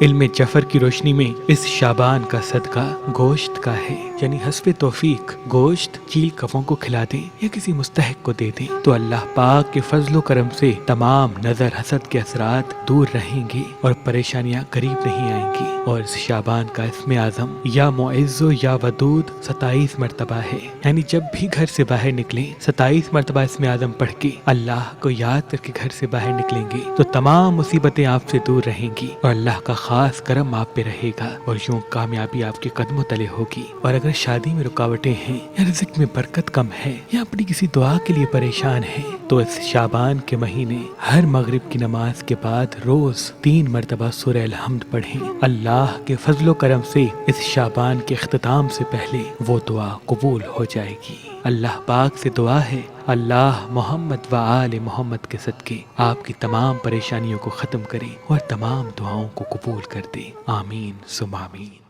علم جعفر کی روشنی میں اس شابان کا صدقہ گوشت کا ہے، یعنی حسب توفیق گوشت چیل کفوں کو کھلا دیں یا کسی مستحق کو دے دیں تو اللہ پاک کے فضل و کرم سے تمام نظر حسد کے اثرات دور رہیں گے اور پریشانیاں قریب نہیں آئیں گی۔ اور اس شابان کا اسم اعظم یا معز و یا ودود 27 مرتبہ ہے، یعنی جب بھی گھر سے باہر نکلیں 27 مرتبہ اسم اعظم پڑھ کے اللہ کو یاد کر کے گھر سے باہر نکلیں گے تو تمام مصیبتیں آپ سے دور رہیں گی اور اللہ کا خاص کرم آپ پہ رہے گا اور یوں کامیابی آپ کے قدموں تلے ہوگی۔ اور اگر شادی میں رکاوٹیں ہیں یا رزق میں برکت کم ہے یا اپنی کسی دعا کے لیے پریشان ہے تو اس شابان کے مہینے ہر مغرب کی نماز کے بعد روز 3 مرتبہ سورہ الحمد پڑھیں۔ اللہ کے فضل و کرم سے اس شابان کے اختتام سے پہلے وہ دعا قبول ہو جائے گی۔ اللہ پاک سے دعا ہے اللہ محمد و آل محمد کے صدقے آپ کی تمام پریشانیوں کو ختم کرے اور تمام دعاؤں کو قبول کر دے، آمین ثم آمین۔